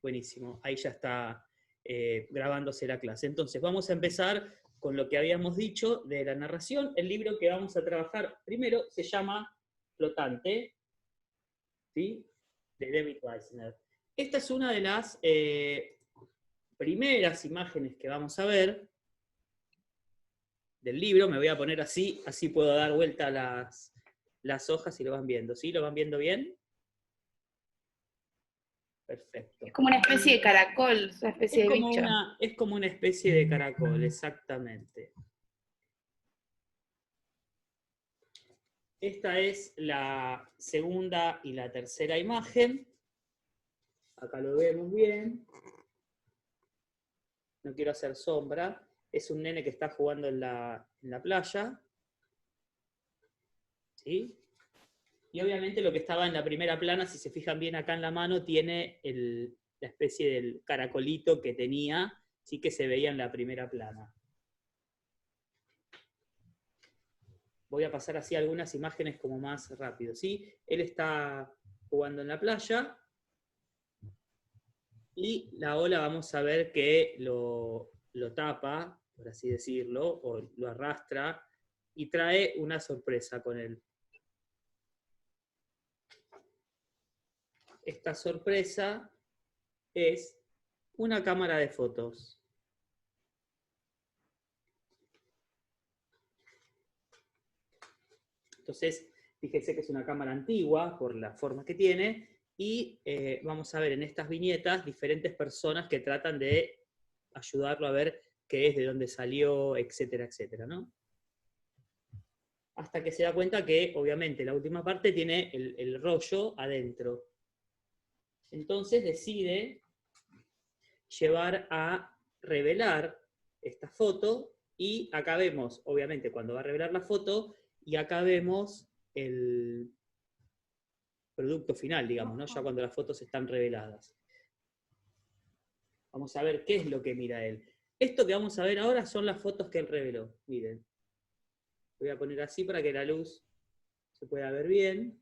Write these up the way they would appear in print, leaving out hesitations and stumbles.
Buenísimo, ahí ya está grabándose la clase. Entonces, vamos a empezar con lo que habíamos dicho de la narración. El libro que vamos a trabajar primero se llama Flotante, ¿sí? De David Weisner. Esta es una de las primeras imágenes que vamos a ver del libro. Me voy a poner así, así puedo dar vuelta las hojas y lo van viendo. ¿Sí? ¿Lo van viendo bien? Perfecto. Es como una especie de caracol, una especie de bicho. Es como una especie de caracol, exactamente. Esta es la segunda y la tercera imagen. Acá lo vemos bien. No quiero hacer sombra. Es un nene que está jugando en la playa. ¿Sí? Y obviamente lo que estaba en la primera plana, si se fijan bien acá en la mano, tiene la especie del caracolito que tenía, sí, que se veía en la primera plana. Voy a pasar así algunas imágenes como más rápido, ¿sí? Él está jugando en la playa y la ola vamos a ver que lo tapa, por así decirlo, o lo arrastra y trae una sorpresa con él. Esta sorpresa es una cámara de fotos. Entonces, fíjense que es una cámara antigua por la forma que tiene, y vamos a ver en estas viñetas diferentes personas que tratan de ayudarlo a ver qué es, de dónde salió, etcétera, etcétera, ¿no? Hasta que se da cuenta que, obviamente, la última parte tiene el rollo adentro. Entonces decide llevar a revelar esta foto, y acá vemos, obviamente, cuando va a revelar la foto, y acá vemos el producto final, digamos, ¿no? Ya cuando las fotos están reveladas. Vamos a ver qué es lo que mira él. Esto que vamos a ver ahora son las fotos que él reveló. Miren. Voy a poner así para que la luz se pueda ver bien.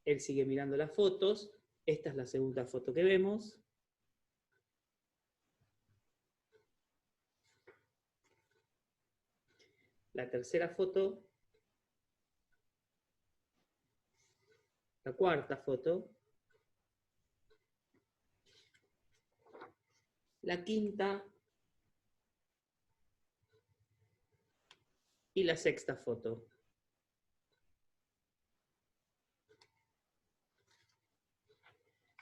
Él sigue mirando las fotos. Esta es la segunda foto que vemos. La tercera foto. La cuarta foto. La quinta. Y la sexta foto.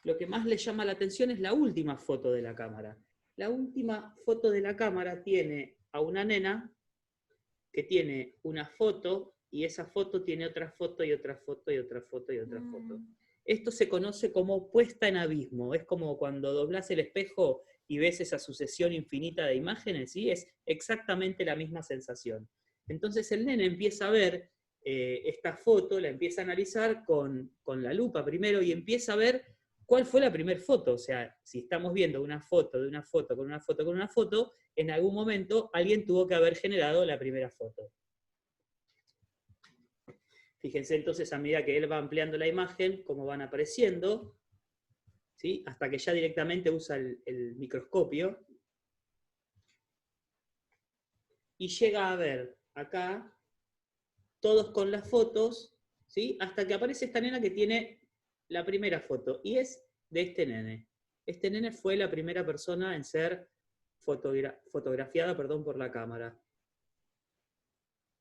Lo que más le llama la atención es la última foto de la cámara. La última foto de la cámara tiene a una nena que tiene una foto, y esa foto tiene otra foto y otra foto y otra foto y otra foto. Esto se conoce como puesta en abismo. Es como cuando doblás el espejo y ves esa sucesión infinita de imágenes, ¿sí? Es exactamente la misma sensación. Entonces el nene empieza a ver esta foto, la empieza a analizar con la lupa primero, y empieza a ver cuál fue la primera foto. O sea, si estamos viendo una foto de una foto con una foto con una foto, en algún momento alguien tuvo que haber generado la primera foto. Fíjense entonces, a medida que él va ampliando la imagen, cómo van apareciendo, ¿sí? Hasta que ya directamente usa el microscopio, y llega a ver acá todos con las fotos, ¿sí? Hasta que aparece esta nena que tiene la primera foto, y es de este nene. Este nene fue la primera persona en ser fotografiada, por la cámara.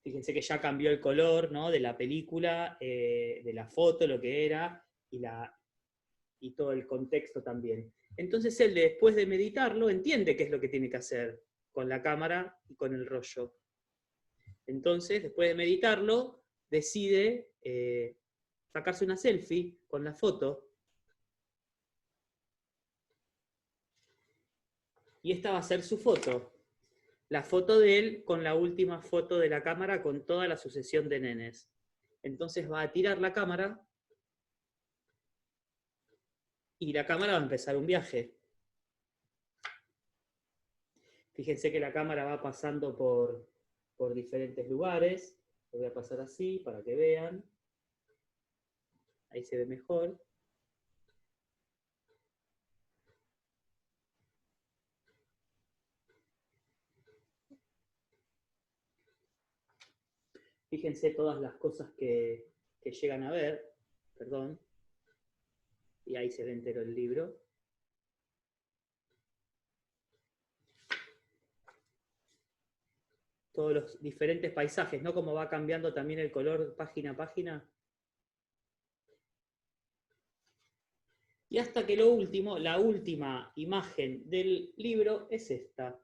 Fíjense que ya cambió el color, ¿no? De la película, de la foto, lo que era, y todo el contexto también. Entonces él, después de meditarlo, entiende qué es lo que tiene que hacer con la cámara y con el rollo. Entonces, después de meditarlo, decide sacarse una selfie con la foto. Y esta va a ser su foto. La foto de él con la última foto de la cámara con toda la sucesión de nenes. Entonces va a tirar la cámara, y la cámara va a empezar un viaje. Fíjense que la cámara va pasando por diferentes lugares. Lo voy a pasar así para que vean. ahí se ve mejor. Fíjense todas las cosas que llegan a ver, perdón, y ahí se ve entero el libro. Todos los diferentes paisajes, ¿no? Cómo va cambiando también el color página a página. Y hasta que lo último, la última imagen del libro es esta.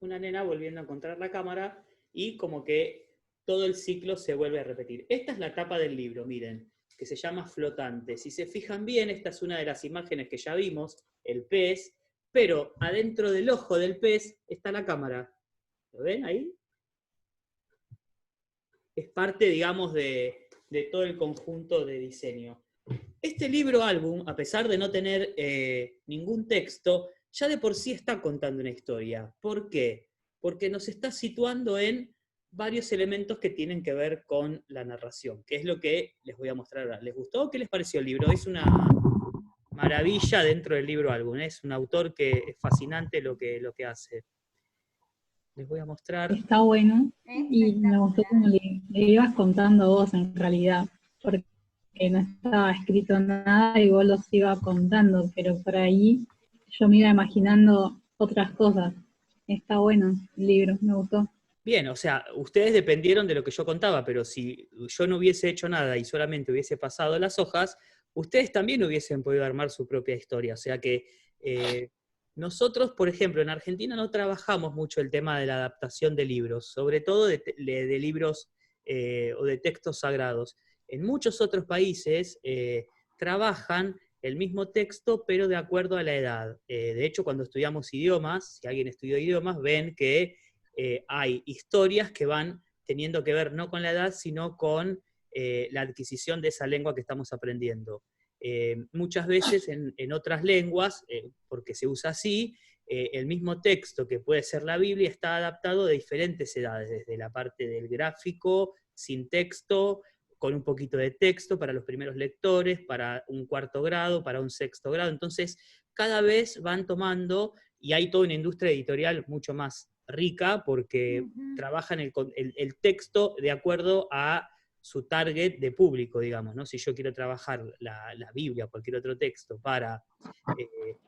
Una nena volviendo a encontrar la cámara y como que todo el ciclo se vuelve a repetir. Esta es la tapa del libro, miren, que se llama Flotante. Si se fijan bien, esta es una de las imágenes que ya vimos, el pez, pero adentro del ojo del pez está la cámara. ¿Lo ven ahí? Es parte, digamos, de todo el conjunto de diseño. Este libro álbum, a pesar de no tener ningún texto, ya de por sí está contando una historia. ¿Por qué? Porque nos está situando en varios elementos que tienen que ver con la narración, que es lo que les voy a mostrar ahora. ¿Les gustó? ¿Qué les pareció el libro? Es una maravilla dentro del libro álbum. Es un autor que es fascinante lo que hace. Les voy a mostrar. Está bueno, y me gustó como le ibas contando vos en realidad, porque no estaba escrito nada y vos los ibas contando, pero por ahí yo me iba imaginando otras cosas. Está bueno el libro, me gustó. Bien, o sea, ustedes dependieron de lo que yo contaba, pero si yo no hubiese hecho nada y solamente hubiese pasado las hojas, ustedes también hubiesen podido armar su propia historia. O sea que nosotros, por ejemplo, en Argentina no trabajamos mucho el tema de la adaptación de libros, sobre todo de libros o de textos sagrados. En muchos otros países trabajan el mismo texto, pero de acuerdo a la edad. De hecho, cuando estudiamos idiomas, si alguien estudió idiomas, ven que hay historias que van teniendo que ver no con la edad, sino con la adquisición de esa lengua que estamos aprendiendo. Muchas veces en otras lenguas, porque se usa así, el mismo texto que puede ser la Biblia está adaptado de diferentes edades, desde la parte del gráfico, sin texto, con un poquito de texto para los primeros lectores, para un cuarto grado, para un sexto grado. Entonces, cada vez van tomando, y hay toda una industria editorial mucho más rica, porque trabajan el texto de acuerdo a su target de público, digamos, ¿no? Si yo quiero trabajar la Biblia o cualquier otro texto para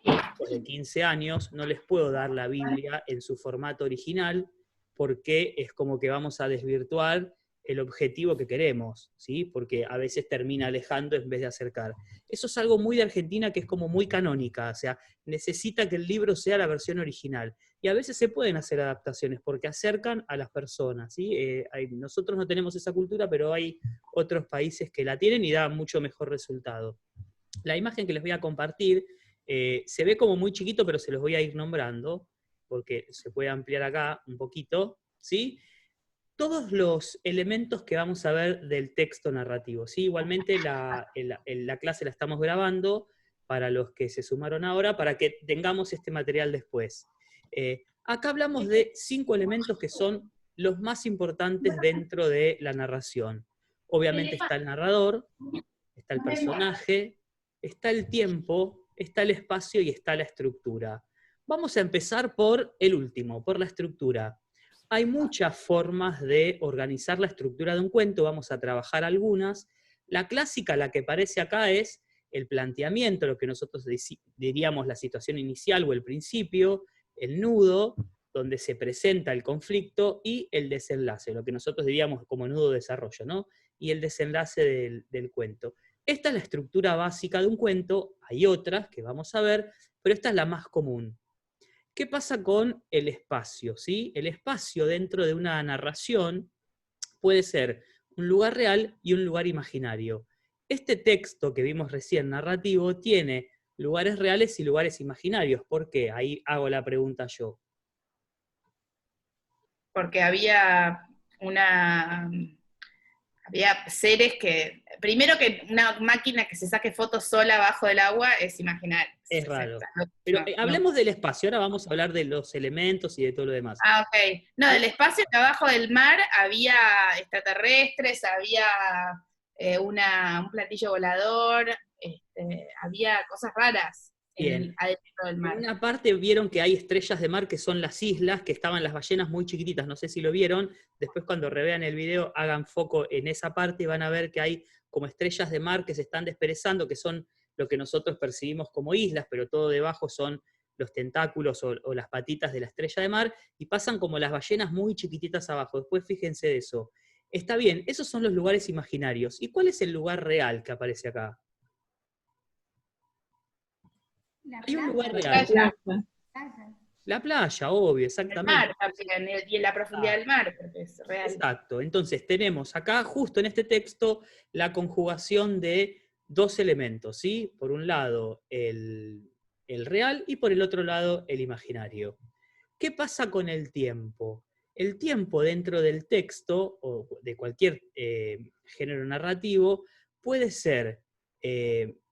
chicos de 15 años, no les puedo dar la Biblia en su formato original, porque es como que vamos a desvirtuar el objetivo que queremos, ¿sí? Porque a veces termina alejando en vez de acercar. Eso es algo muy de Argentina, que es como muy canónica, o sea, necesita que el libro sea la versión original. Y a veces se pueden hacer adaptaciones porque acercan a las personas, ¿sí? Nosotros no tenemos esa cultura, pero hay otros países que la tienen y dan mucho mejor resultado. La imagen que les voy a compartir se ve como muy chiquito, pero se los voy a ir nombrando, porque se puede ampliar acá un poquito, ¿sí? Todos los elementos que vamos a ver del texto narrativo, ¿sí? Igualmente la clase la estamos grabando para los que se sumaron ahora, para que tengamos este material después. Acá hablamos de 5 elementos que son los más importantes dentro de la narración. Obviamente está el narrador, está el personaje, está el tiempo, está el espacio y está la estructura. Vamos a empezar por el último, por la estructura. Hay muchas formas de organizar la estructura de un cuento, vamos a trabajar algunas. La clásica, la que aparece acá, es el planteamiento, lo que nosotros diríamos la situación inicial o el principio, el nudo, donde se presenta el conflicto, y el desenlace, lo que nosotros diríamos como nudo de desarrollo, ¿no? Y el desenlace del cuento. Esta es la estructura básica de un cuento, hay otras que vamos a ver, pero esta es la más común. ¿Qué pasa con el espacio? ¿Sí? El espacio dentro de una narración puede ser un lugar real y un lugar imaginario. Este texto que vimos recién, narrativo, tiene lugares reales y lugares imaginarios. ¿Por qué? Ahí hago la pregunta yo. Porque había una Había seres que, primero que una máquina que se saque fotos sola abajo del agua es imaginar. Es raro. No, Pero no. hablemos del espacio, ahora vamos a hablar de los elementos y de todo lo demás. Ah, ok. No, del espacio que abajo del mar había extraterrestres, había un platillo volador, había cosas raras Bien. adentro del En mar. una parte vieron que hay estrellas de mar que son las islas, que estaban las ballenas muy chiquititas, no sé si lo vieron, después cuando revean el video hagan foco en esa parte y van a ver que hay como estrellas de mar que se están desperezando, que son lo que nosotros percibimos como islas, pero todo debajo son los tentáculos o las patitas de la estrella de mar, y pasan como las ballenas muy chiquititas abajo. Después fíjense de eso. Está bien, esos son los lugares imaginarios. ¿Y cuál es el lugar real que aparece acá? Hay un lugar real. Playa. La playa, obvio, El exactamente. mar también, y en la profundidad del mar, porque es real. Exacto. Entonces tenemos acá, justo en este texto, la conjugación de dos elementos, ¿sí? Por un lado, el real y por el otro lado, el imaginario. ¿Qué pasa con el tiempo? El tiempo dentro del texto, o de cualquier género narrativo, puede ser,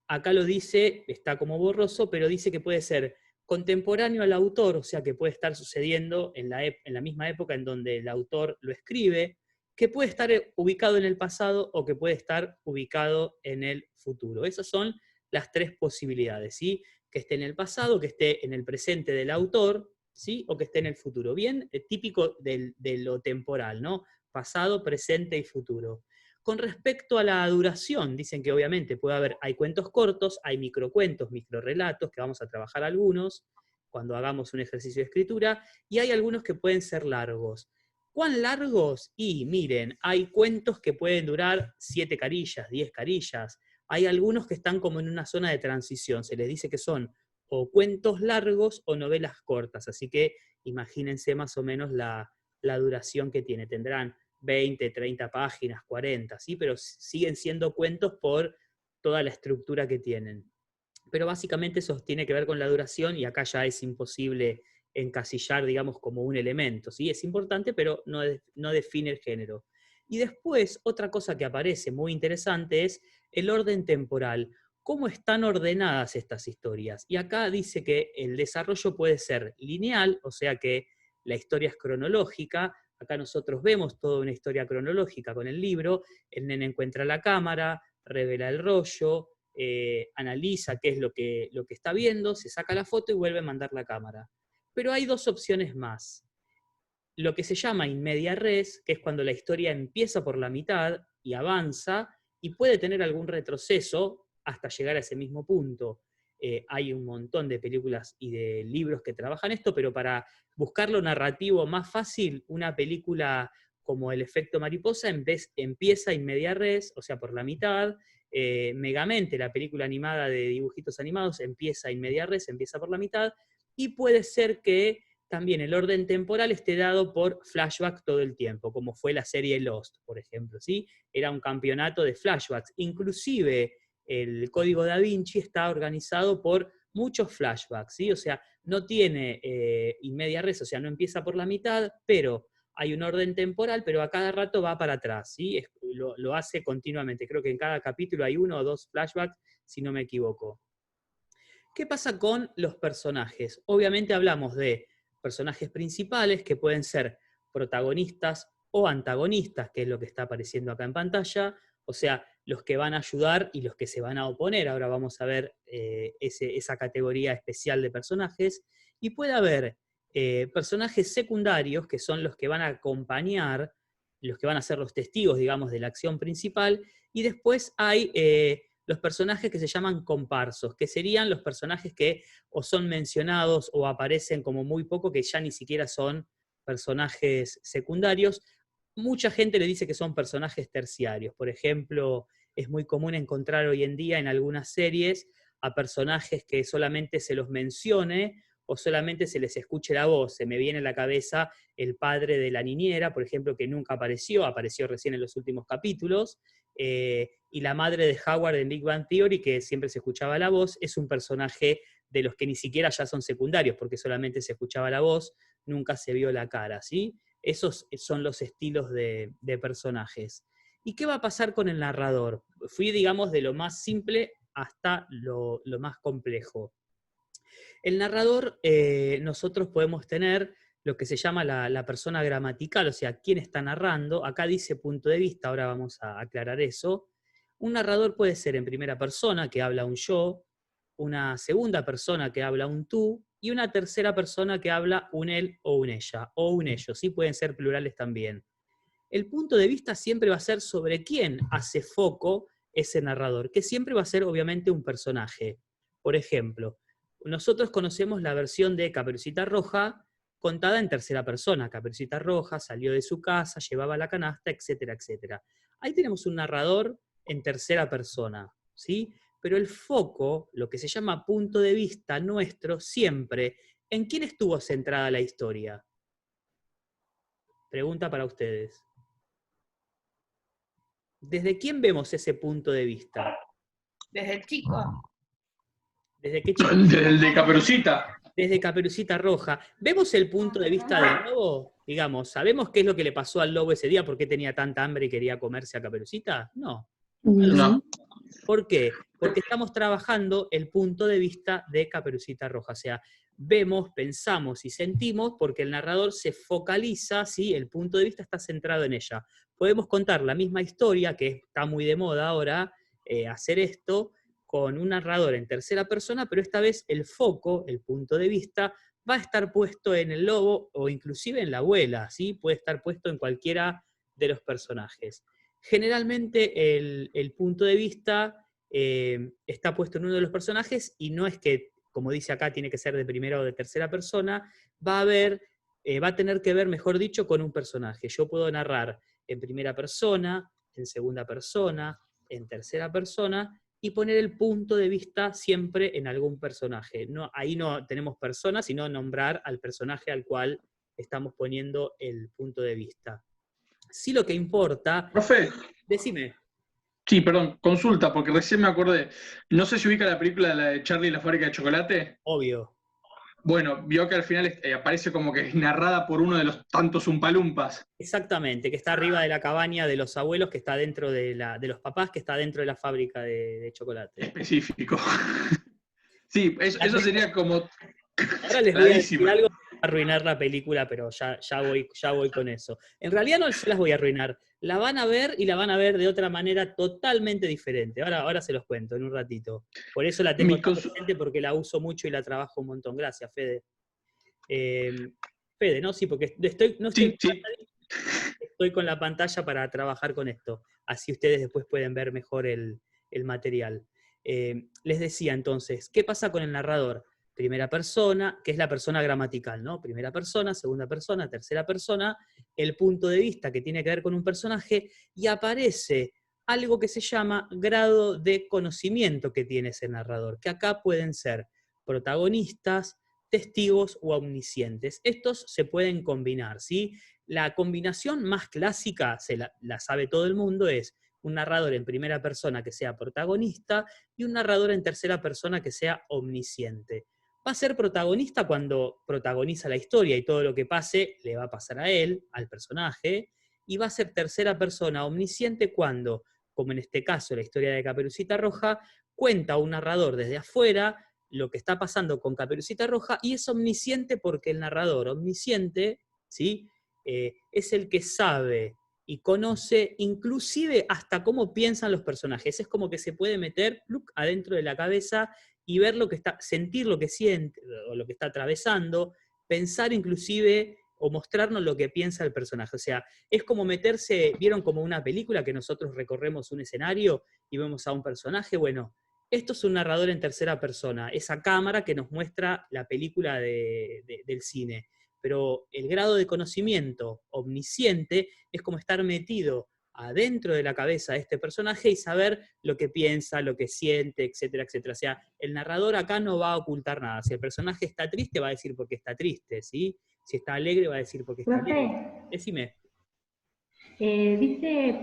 acá lo dice, está como borroso, pero dice que puede ser contemporáneo al autor, o sea que puede estar sucediendo en la misma época en donde el autor lo escribe, que puede estar ubicado en el pasado o que puede estar ubicado en el futuro. Esas son las tres posibilidades, ¿sí? Que esté en el pasado, que esté en el presente del autor, ¿sí? O que esté en el futuro. Bien, típico de lo temporal, ¿no? Pasado, presente y futuro. Con respecto a la duración, dicen que obviamente hay cuentos cortos, hay microcuentos, microrelatos, que vamos a trabajar algunos cuando hagamos un ejercicio de escritura, y hay algunos que pueden ser largos. ¿Cuán largos? Y miren, hay cuentos que pueden durar 7 carillas, 10 carillas, hay algunos que están como en una zona de transición, se les dice que son o cuentos largos o novelas cortas, así que imagínense más o menos la duración que tiene, tendrán 20, 30 páginas, 40, ¿sí? Pero siguen siendo cuentos por toda la estructura que tienen. Pero básicamente eso tiene que ver con la duración y acá ya es imposible encasillar, digamos, como un elemento, ¿sí? Es importante, pero no define el género. Y después, otra cosa que aparece muy interesante es el orden temporal. ¿Cómo están ordenadas estas historias? Y acá dice que el desarrollo puede ser lineal, o sea que la historia es cronológica. Acá nosotros vemos toda una historia cronológica con el libro. El nene encuentra la cámara, revela el rollo, analiza qué es lo que está viendo, se saca la foto y vuelve a mandar la cámara. Pero hay dos opciones más. Lo que se llama in media res, que es cuando la historia empieza por la mitad y avanza, y puede tener algún retroceso hasta llegar a ese mismo punto. Hay un montón de películas y de libros que trabajan esto, pero para buscar lo narrativo más fácil, una película como El efecto mariposa empieza in media res, o sea, por la mitad. Megamente, la película animada de dibujitos animados, empieza in media res, empieza por la mitad, y puede ser que también el orden temporal esté dado por flashback todo el tiempo, como fue la serie Lost, por ejemplo, ¿sí? Era un campeonato de flashbacks. Inclusive el Código Da Vinci está organizado por muchos flashbacks, ¿sí? O sea, no tiene in media res, o sea, no empieza por la mitad, pero hay un orden temporal, pero a cada rato va para atrás, ¿sí? Lo hace continuamente. Creo que en cada capítulo hay 1 o 2 flashbacks, si no me equivoco. ¿Qué pasa con los personajes? Obviamente hablamos de personajes principales que pueden ser protagonistas o antagonistas, que es lo que está apareciendo acá en pantalla, o sea, los que van a ayudar y los que se van a oponer. Ahora vamos a ver esa categoría especial de personajes. Y puede haber personajes secundarios, que son los que van a acompañar, los que van a ser los testigos, digamos, de la acción principal, y después hay los personajes que se llaman comparsos, que serían los personajes que o son mencionados o aparecen como muy poco, que ya ni siquiera son personajes secundarios. Mucha gente le dice que son personajes terciarios. Por ejemplo, es muy común encontrar hoy en día en algunas series a personajes que solamente se los mencione o solamente se les escuche la voz. Se me viene a la cabeza el padre de la niñera, por ejemplo, que nunca apareció recién en los últimos capítulos, y la madre de Howard en Big Bang Theory, que siempre se escuchaba la voz, es un personaje de los que ni siquiera ya son secundarios, porque solamente se escuchaba la voz, nunca se vio la cara, ¿sí? Esos son los estilos de personajes. ¿Y qué va a pasar con el narrador? Fui, digamos, de lo más simple hasta lo más complejo. El narrador, nosotros podemos tener lo que se llama la persona gramatical, o sea, quién está narrando. Acá dice punto de vista, ahora vamos a aclarar eso. Un narrador puede ser en primera persona, que habla un yo, una segunda persona que habla un tú, y una tercera persona que habla un él o un ella, o un ellos, ¿sí? Pueden ser plurales también. El punto de vista siempre va a ser sobre quién hace foco ese narrador, que siempre va a ser obviamente un personaje. Por ejemplo, nosotros conocemos la versión de Caperucita Roja contada en tercera persona. Caperucita Roja salió de su casa, llevaba la canasta, etcétera, etcétera. Ahí tenemos un narrador en tercera persona, ¿sí? Pero el foco, lo que se llama punto de vista nuestro, siempre, ¿en quién estuvo centrada la historia? Pregunta para ustedes. ¿Desde quién vemos ese punto de vista? Desde el chico. ¿Desde qué chico? El de Caperucita. Desde Caperucita Roja. ¿Vemos el punto de vista del lobo? Digamos, ¿sabemos qué es lo que le pasó al lobo ese día? ¿Por qué tenía tanta hambre y quería comerse a Caperucita? No. No. ¿Por qué? Porque estamos trabajando el punto de vista de Caperucita Roja. O sea, vemos, pensamos y sentimos porque el narrador se focaliza, ¿sí? El punto de vista está centrado en ella. Podemos contar la misma historia, que está muy de moda ahora, hacer esto, con un narrador en tercera persona, pero esta vez el foco, el punto de vista, va a estar puesto en el lobo o inclusive en la abuela, ¿sí? Puede estar puesto en cualquiera de los personajes. Generalmente el punto de vista está puesto en uno de los personajes y no es que, como dice acá, tiene que ser de primera o de tercera persona, va a tener que ver, mejor dicho, con un personaje. Yo puedo narrar en primera persona, en segunda persona, en tercera persona, y poner el punto de vista siempre en algún personaje. No, ahí no tenemos personas, sino nombrar al personaje al cual estamos poniendo el punto de vista. Sí, lo que importa... Profe, Decime. sí, perdón, consulta, porque recién me acordé. No sé si ubica la película la de Charlie y la fábrica de chocolate. Obvio. Bueno, vio que al final aparece como que es narrada por uno de los tantos umpalumpas. Exactamente, que está arriba de la cabaña de los abuelos, que está dentro de los papás, que está dentro de la fábrica de chocolate. Específico. Sí, eso sería como... Ahora les voy a decir algo que va a arruinar la película, pero ya voy con eso. En realidad no se las voy a arruinar. La van a ver y la van a ver de otra manera totalmente diferente. Ahora se los cuento en un ratito. Por eso la tengo tan presente, porque la uso mucho y la trabajo un montón. Gracias, Fede. Fede, ¿no? Sí, porque estoy con la pantalla para trabajar con esto. Así ustedes después pueden ver mejor el material. Les decía entonces, ¿qué pasa con el narrador? Primera persona, que es la persona gramatical, ¿no? Primera persona, segunda persona, tercera persona, el punto de vista que tiene que ver con un personaje, y aparece algo que se llama grado de conocimiento que tiene ese narrador, que acá pueden ser protagonistas, testigos o omniscientes. Estos se pueden combinar, ¿sí? La combinación más clásica, la sabe todo el mundo, es un narrador en primera persona que sea protagonista y un narrador en tercera persona que sea omnisciente. Va a ser protagonista cuando protagoniza la historia y todo lo que pase le va a pasar a él, al personaje, y va a ser tercera persona omnisciente cuando, como en este caso la historia de Caperucita Roja, cuenta un narrador desde afuera lo que está pasando con Caperucita Roja y es omnisciente porque el narrador omnisciente, ¿sí? Es el que sabe y conoce inclusive hasta cómo piensan los personajes. Es como que se puede meter adentro de la cabeza y ver lo que está, sentir lo que siente o lo que está atravesando, pensar inclusive o mostrarnos lo que piensa el personaje. O sea, es como meterse, ¿vieron como una película que nosotros recorremos un escenario y vemos a un personaje? Bueno, esto es un narrador en tercera persona, esa cámara que nos muestra la película del cine. Pero el grado de conocimiento omnisciente es como estar metido adentro de la cabeza de este personaje y saber lo que piensa, lo que siente, etcétera, etcétera. O sea, el narrador acá no va a ocultar nada. Si el personaje está triste, va a decir por qué está triste, ¿sí? Si está alegre, va a decir por qué está alegre. Decime. Dice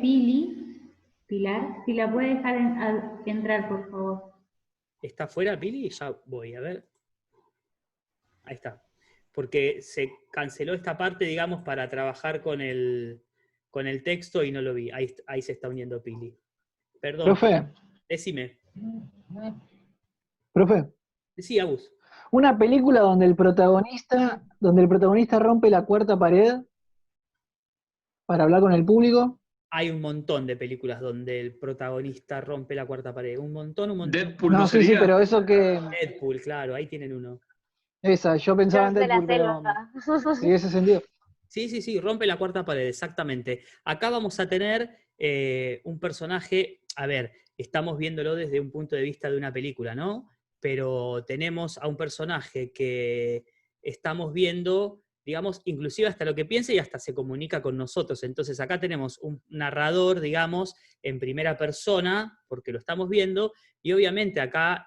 Pilar, si la puede dejar entrar, por favor. ¿Está fuera, Pili? Ya voy, a ver. Ahí está. Porque se canceló esta parte, digamos, para trabajar con el con el texto y no lo vi. Ahí se está uniendo Pili. Perdón. Profe, Decime. profe, Sí, Agus. una película donde el protagonista rompe la cuarta pared para hablar con el público. Hay un montón de películas donde el protagonista rompe la cuarta pared. Un montón. Deadpool No, no sí, sería. pero eso que... Deadpool, claro, ahí tienen uno. Esa, yo pensaba en George de la Deadpool, pero... Selva. Sí, ese sentido. Sí, rompe la cuarta pared, exactamente. Acá vamos a tener un personaje, a ver, estamos viéndolo desde un punto de vista de una película, ¿no? Pero tenemos a un personaje que estamos viendo, digamos, inclusive hasta lo que piensa y hasta se comunica con nosotros. Entonces acá tenemos un narrador, digamos, en primera persona, porque lo estamos viendo, y obviamente acá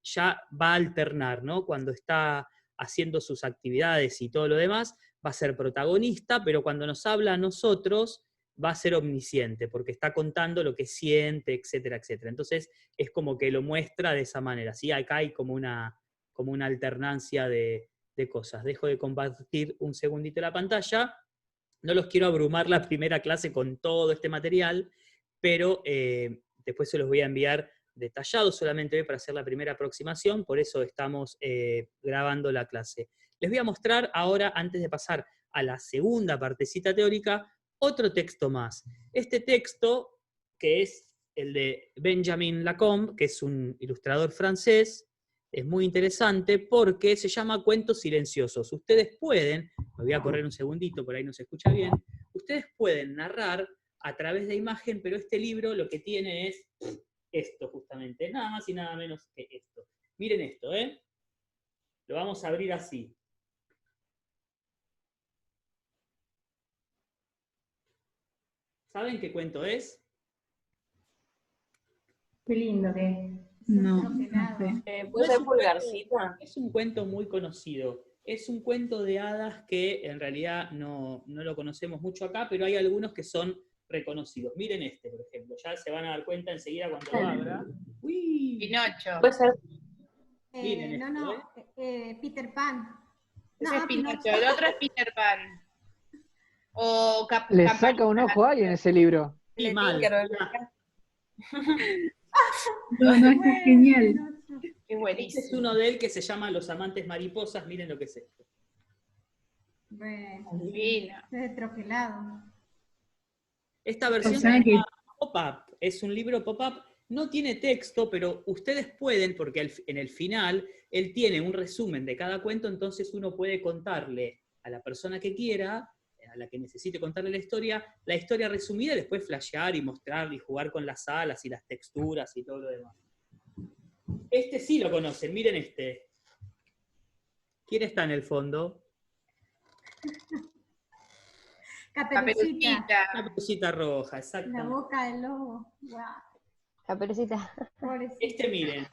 ya va a alternar, ¿no? Cuando está haciendo sus actividades y todo lo demás, va a ser protagonista, pero cuando nos habla a nosotros va a ser omnisciente, porque está contando lo que siente, etcétera, etcétera. Entonces es como que lo muestra de esa manera. ¿Sí? Acá hay como una alternancia de cosas. Dejo de compartir un segundito la pantalla. No los quiero abrumar la primera clase con todo este material, pero después se los voy a enviar detallados solamente hoy para hacer la primera aproximación, por eso estamos grabando la clase. Les voy a mostrar ahora, antes de pasar a la segunda partecita teórica, otro texto más. Este texto, que es el de Benjamin Lacombe, que es un ilustrador francés, es muy interesante porque se llama Cuentos Silenciosos. Ustedes pueden, me voy a correr un segundito, por ahí no se escucha bien, ustedes pueden narrar a través de imagen, pero este libro lo que tiene es esto justamente, nada más y nada menos que esto. Miren esto, ¿eh? Lo vamos a abrir así. ¿Saben qué cuento es? Qué lindo que es. No, sé. ¿Puede ser Pulgarcita? Es un cuento muy conocido. Es un cuento de hadas que en realidad no lo conocemos mucho acá, pero hay algunos que son reconocidos. Miren este, por ejemplo. Ya se van a dar cuenta enseguida cuando lo abra. ¡Uy! Pinocho. Puede ser. Miren Peter Pan. Ese es Pinocho, el otro es Peter Pan. O Le saca un ojo a alguien ese libro. Y mal. No, este es genial. Qué Este buenísimo. es uno de él que se llama Los Amantes Mariposas. Miren lo que es esto. Divino. Es troquelado. Esta versión O sea se que- llama Pop-Up. Es un libro pop-up. No tiene texto, pero ustedes pueden, porque en el final él tiene un resumen de cada cuento, entonces uno puede contarle a la persona que quiera, a la que necesite contarle la historia resumida, y después flashear y mostrar y jugar con las alas y las texturas y todo lo demás. Este sí lo conocen, miren este. ¿Quién está en el fondo? Caperucita. Una cosita roja, La exactamente. boca del lobo. Wow. Caperucita. Pobrecito. Este miren.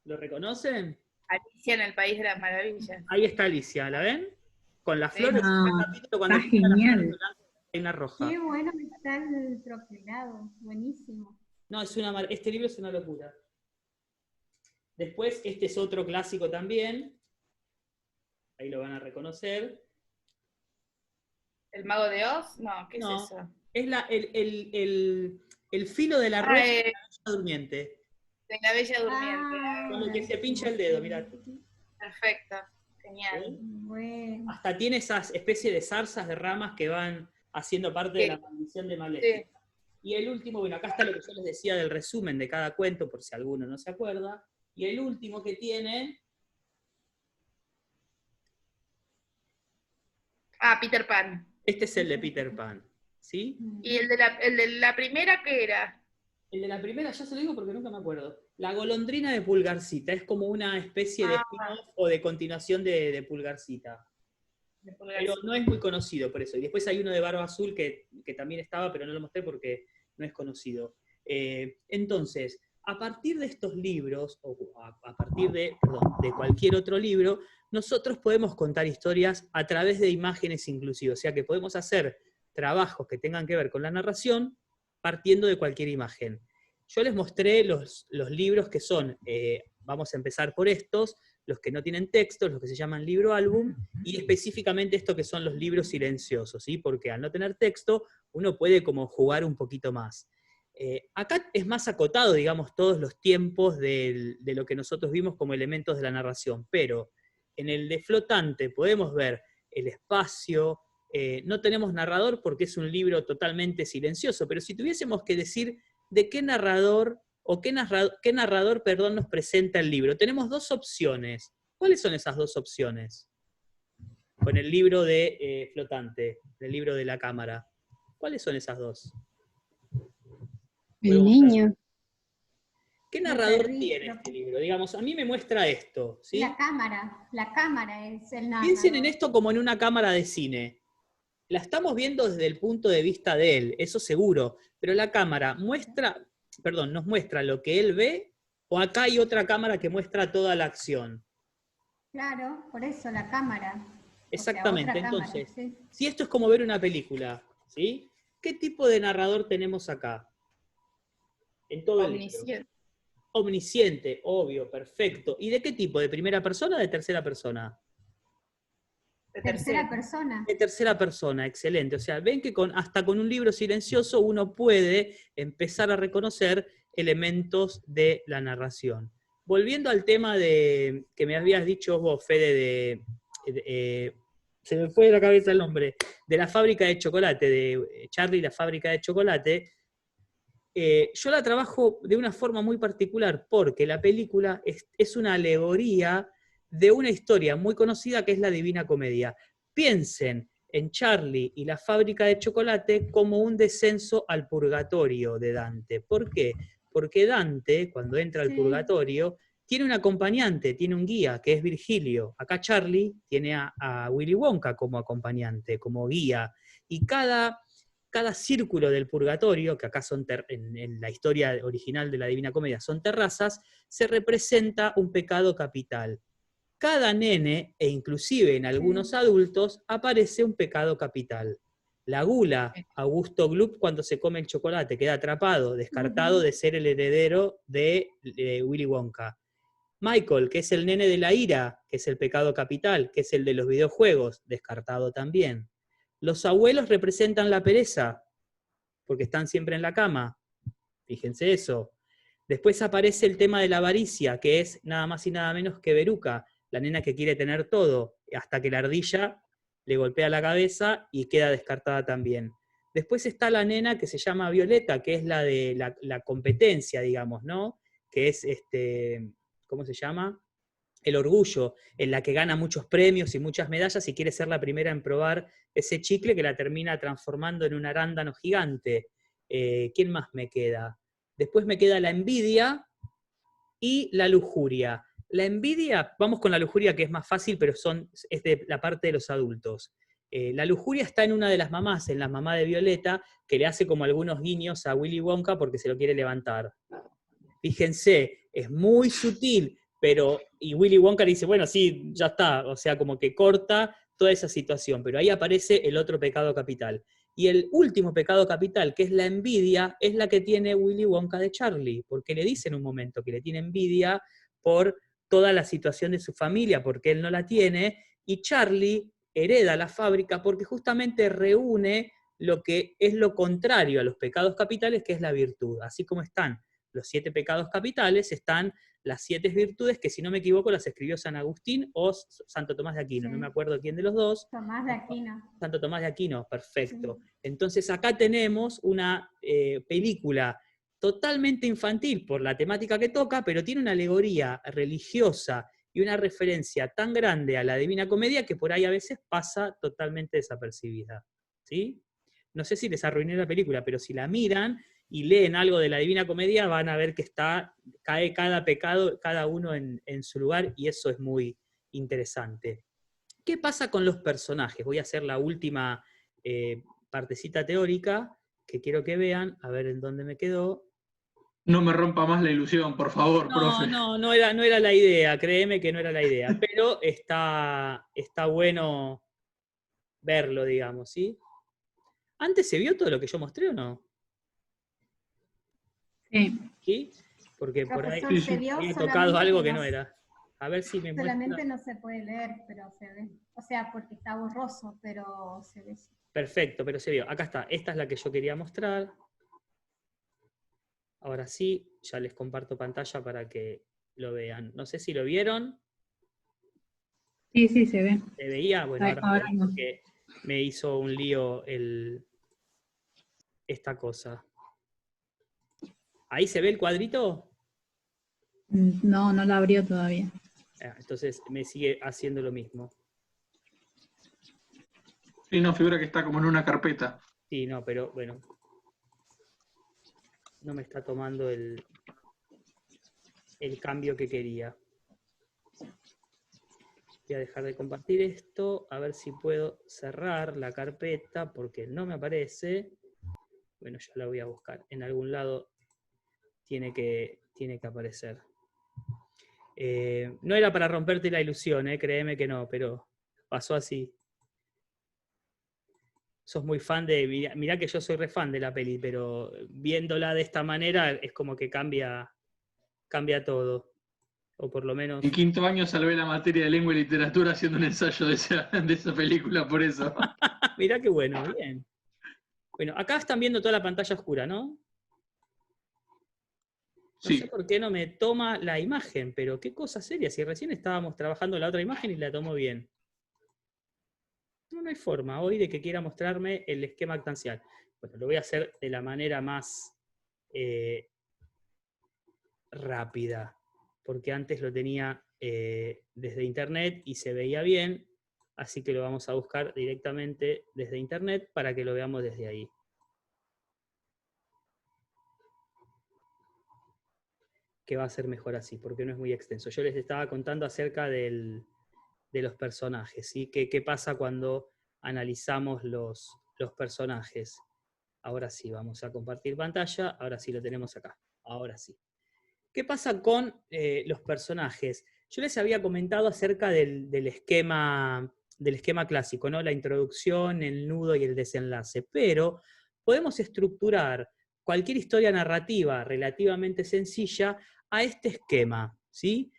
¿Lo reconocen? Alicia en el País de las Maravillas. Ahí está Alicia, ¿la ven? Con las Sí. flores, Ah, el capítulo cuando está pinta las genial. flores blancas y una roja. Qué bueno que está el troquelado. Buenísimo. No, este libro es una locura. Después, este es otro clásico también. Ahí lo van a reconocer. ¿El Mago de Oz? No, ¿qué No. es eso? Es el filo de la rosa de la Bella Durmiente. De la Bella Durmiente. Con lo que se pincha el dedo, mirá. Perfecto. Genial. ¿Sí? Bueno. Hasta tiene esas especies de zarzas, de ramas que van haciendo parte de la maldición de Maléfica. Sí. Y el último, bueno, acá está lo que yo les decía del resumen de cada cuento, por si alguno no se acuerda. Y el último que tiene, Ah, Peter Pan. este es el de Peter Pan. ¿Sí? ¿Y el de la primera qué era? El de la primera, ya se lo digo porque nunca me acuerdo. La golondrina de Pulgarcita, es como una especie de spin-off o de continuación de Pulgarcita. Pero no es muy conocido por eso. Y después hay uno de Barba Azul que también estaba, pero no lo mostré porque no es conocido. Entonces, a partir de estos libros, o a partir de cualquier otro libro, nosotros podemos contar historias a través de imágenes inclusivas. O sea que podemos hacer trabajos que tengan que ver con la narración partiendo de cualquier imagen. Yo les mostré los libros que son, vamos a empezar por estos, los que no tienen textos, los que se llaman libro álbum, y específicamente esto que son los libros silenciosos, ¿sí? Porque al no tener texto, uno puede como jugar un poquito más. Acá es más acotado, digamos, todos los tiempos de lo que nosotros vimos como elementos de la narración, pero en el de flotante podemos ver el espacio, no tenemos narrador porque es un libro totalmente silencioso, pero si tuviésemos que decir de qué narrador o qué narrador, perdón, nos presenta el libro, tenemos dos opciones. ¿Cuáles son esas dos opciones? Con el libro de flotante, el libro de la cámara. ¿Cuáles son esas dos? El niño. ¿Qué narrador tiene este libro? Digamos, a mí me muestra esto, ¿sí? La cámara es el narrador. Piensen en esto como en una cámara de cine. La estamos viendo desde el punto de vista de él, eso seguro, pero la cámara nos muestra lo que él ve, o acá hay otra cámara que muestra toda la acción. Claro, por eso la cámara. Exactamente, O sea, entonces, cámara, sí. si esto es como ver una película, ¿sí? ¿Qué tipo de narrador tenemos acá? En todo el libro. Omnisciente, obvio, perfecto. ¿Y de qué tipo? ¿De primera persona o de tercera persona? De tercera persona. De tercera persona, excelente. O sea, ven que hasta con un libro silencioso uno puede empezar a reconocer elementos de la narración. Volviendo al tema que me habías dicho vos, Fede, se me fue de la cabeza el nombre, de la fábrica de chocolate, de Charlie y la fábrica de chocolate. Yo la trabajo de una forma muy particular porque la película es una alegoría de una historia muy conocida que es la Divina Comedia. Piensen en Charlie y la fábrica de chocolate como un descenso al purgatorio de Dante. ¿Por qué? Porque Dante, cuando entra al purgatorio, tiene un acompañante, tiene un guía, que es Virgilio. Acá Charlie tiene a Willy Wonka como acompañante, como guía. Y cada círculo del purgatorio, que acá son en la historia original de la Divina Comedia son terrazas, se representa un pecado capital. Cada nene, e inclusive en algunos adultos, aparece un pecado capital. La gula, Augusto Gloop, cuando se come el chocolate, queda atrapado, descartado de ser el heredero de Willy Wonka. Michael, que es el nene de la ira, que es el pecado capital, que es el de los videojuegos, descartado también. Los abuelos representan la pereza, porque están siempre en la cama. Fíjense eso. Después aparece el tema de la avaricia, que es nada más y nada menos que Veruca, la nena que quiere tener todo, hasta que la ardilla le golpea la cabeza y queda descartada también. Después está la nena que se llama Violeta, que es la de la competencia, digamos, ¿no? Que es, ¿cómo se llama? El orgullo, en la que gana muchos premios y muchas medallas y quiere ser la primera en probar ese chicle que la termina transformando en un arándano gigante. ¿Quién más me queda? Después me queda la envidia y la lujuria. La envidia, vamos con la lujuria que es más fácil, pero es de la parte de los adultos. La lujuria está en una de las mamás, en la mamá de Violeta, que le hace como algunos guiños a Willy Wonka porque se lo quiere levantar. Fíjense, es muy sutil, y Willy Wonka dice, bueno, sí, ya está, o sea, como que corta toda esa situación, pero ahí aparece el otro pecado capital. Y el último pecado capital, que es la envidia, es la que tiene Willy Wonka de Charlie, porque le dice en un momento que le tiene envidia por toda la situación de su familia, porque él no la tiene, y Charlie hereda la fábrica porque justamente reúne lo que es lo contrario a los pecados capitales, que es la virtud. Así como están los 7 pecados capitales, están las 7 virtudes, que si no me equivoco las escribió San Agustín o Santo Tomás de Aquino, no me acuerdo quién de los dos. Tomás de Aquino. Santo Tomás de Aquino, perfecto. Entonces acá tenemos una película totalmente infantil por la temática que toca, pero tiene una alegoría religiosa y una referencia tan grande a la Divina Comedia que por ahí a veces pasa totalmente desapercibida. ¿Sí? No sé si les arruiné la película, pero si la miran y leen algo de la Divina Comedia, van a ver que cae cada pecado, cada uno en su lugar, y eso es muy interesante. ¿Qué pasa con los personajes? Voy a hacer la última partecita teórica que quiero que vean, a ver en dónde me quedó. No me rompa más la ilusión, por favor, profe. No era la idea, créeme que no era la idea, pero está bueno verlo, digamos, ¿sí? ¿Antes se vio todo lo que yo mostré o no? Sí. ¿Sí? Porque por ahí Profesor, se vio había solamente tocado algo que los- no era. A ver si me muestra. Solamente no se puede leer, pero se ve. O sea, porque está borroso, pero se ve. Perfecto, pero se vio. Acá está. Esta es la que yo quería mostrar. Ahora sí, ya les comparto pantalla para que lo vean. No sé si lo vieron. Sí, sí, se ve. ¿Se veía? Bueno, ahora Ahora no. porque me hizo un lío esta cosa. ¿Ahí se ve el cuadrito? No, no la abrió todavía. Entonces me sigue haciendo lo mismo. Sí, no, figura que está como en una carpeta. Sí, no, pero bueno. No me está tomando el cambio que quería. Voy a dejar de compartir esto, a ver si puedo cerrar la carpeta, porque no me aparece. Bueno, ya la voy a buscar. En algún lado tiene que aparecer. No era para romperte la ilusión, créeme que no, pero pasó así. Sos muy fan de... Mirá que yo soy re fan de la peli, pero viéndola de esta manera es como que cambia todo. O por lo menos... En quinto año salvé la materia de lengua y literatura haciendo un ensayo de esa película, por eso. Mirá qué bueno, bien. Bueno, acá están viendo toda la pantalla oscura, ¿no? No Sí. sé por qué no me toma la imagen, pero qué cosa seria, si recién estábamos trabajando la otra imagen y la tomo bien. No hay forma hoy de que quiera mostrarme el esquema actancial. Bueno, lo voy a hacer de la manera más rápida, porque antes lo tenía desde internet y se veía bien, así que lo vamos a buscar directamente desde internet para que lo veamos desde ahí. Que va a ser mejor así, porque no es muy extenso. Yo les estaba contando acerca de los personajes, ¿sí? ¿Qué pasa cuando analizamos los personajes? Ahora sí, vamos a compartir pantalla, ahora sí lo tenemos acá, ahora sí. ¿Qué pasa con los personajes? Yo les había comentado acerca del esquema clásico, ¿no? La introducción, el nudo y el desenlace, pero podemos estructurar cualquier historia narrativa relativamente sencilla a este esquema, ¿sí?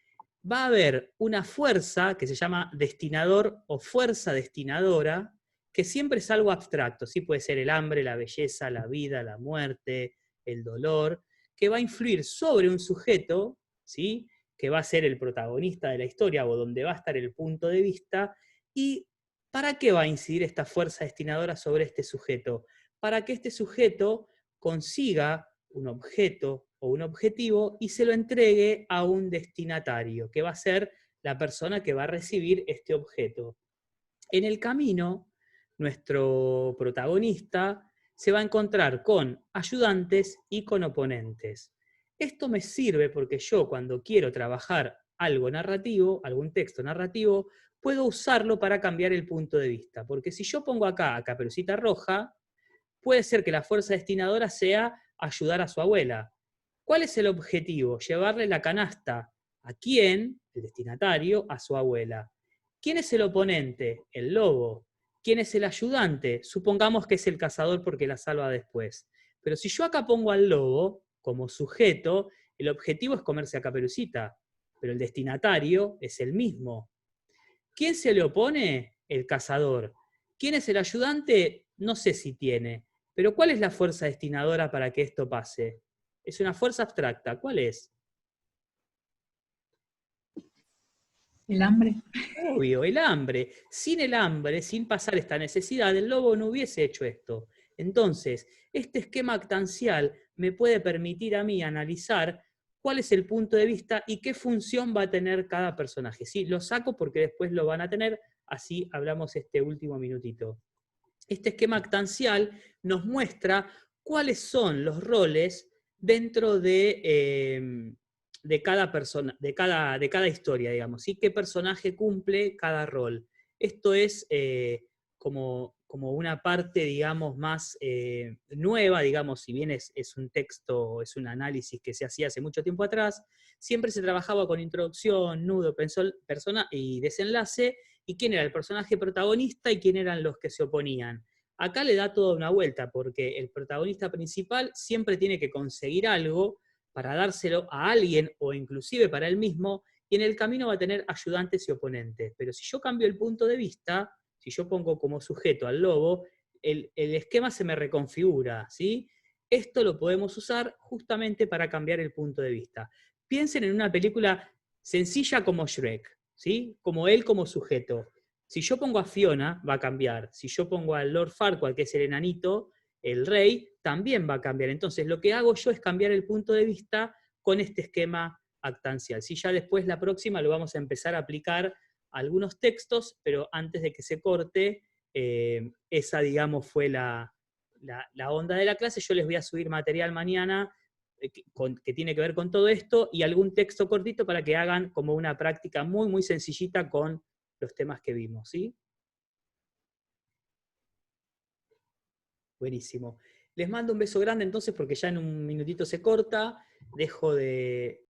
Va a haber una fuerza que se llama destinador o fuerza destinadora, que siempre es algo abstracto, ¿sí? Puede ser el hambre, la belleza, la vida, la muerte, el dolor, que va a influir sobre un sujeto, ¿sí? Que va a ser el protagonista de la historia o donde va a estar el punto de vista, y ¿para qué va a incidir esta fuerza destinadora sobre este sujeto? Para que este sujeto consiga un objeto o un objetivo y se lo entregue a un destinatario, que va a ser la persona que va a recibir este objeto. En el camino, nuestro protagonista se va a encontrar con ayudantes y con oponentes. Esto me sirve porque yo, cuando quiero trabajar algo narrativo, algún texto narrativo, puedo usarlo para cambiar el punto de vista. Porque si yo pongo acá a Caperucita Roja, puede ser que la fuerza destinadora sea ayudar a su abuela. ¿Cuál es el objetivo? Llevarle la canasta. ¿A quién? El destinatario, a su abuela. ¿Quién es el oponente? El lobo. ¿Quién es el ayudante? Supongamos que es el cazador porque la salva después. Pero si yo acá pongo al lobo como sujeto, el objetivo es comerse a Caperucita, pero el destinatario es el mismo. ¿Quién se le opone? El cazador. ¿Quién es el ayudante? No sé si tiene. Pero ¿cuál es la fuerza destinadora para que esto pase? Es una fuerza abstracta. ¿Cuál es? ¿El hambre? Obvio, el hambre. Sin el hambre, sin pasar esta necesidad, el lobo no hubiese hecho esto. Entonces, este esquema actancial me puede permitir a mí analizar cuál es el punto de vista y qué función va a tener cada personaje. ¿Sí? Lo saco porque después lo van a tener, así hablamos este último minutito. Este esquema actancial nos muestra cuáles son los roles dentro de cada persona, de cada historia, digamos, ¿sí? ¿Qué personaje cumple cada rol? Esto es como una parte, digamos, más nueva, digamos, si bien es un texto, es un análisis que se hacía hace mucho tiempo atrás, siempre se trabajaba con introducción, nudo, persona y desenlace, y quién era el personaje protagonista y quién eran los que se oponían. Acá le da toda una vuelta, porque el protagonista principal siempre tiene que conseguir algo para dárselo a alguien o inclusive para él mismo, y en el camino va a tener ayudantes y oponentes. Pero si yo cambio el punto de vista, si yo pongo como sujeto al lobo, el esquema se me reconfigura, ¿sí? Esto lo podemos usar justamente para cambiar el punto de vista. Piensen en una película sencilla como Shrek, ¿sí? Como él como sujeto. Si yo pongo a Fiona, va a cambiar. Si yo pongo al Lord Farquaad, que es el enanito, el rey, también va a cambiar. Entonces, lo que hago yo es cambiar el punto de vista con este esquema actancial. Si ya después la próxima lo vamos a empezar a aplicar a algunos textos, pero antes de que se corte, esa, digamos, fue la onda de la clase. Yo les voy a subir material mañana que tiene que ver con todo esto y algún texto cortito para que hagan como una práctica muy, muy sencillita con los temas que vimos, ¿sí? Buenísimo. Les mando un beso grande entonces porque ya en un minutito se corta. Dejo de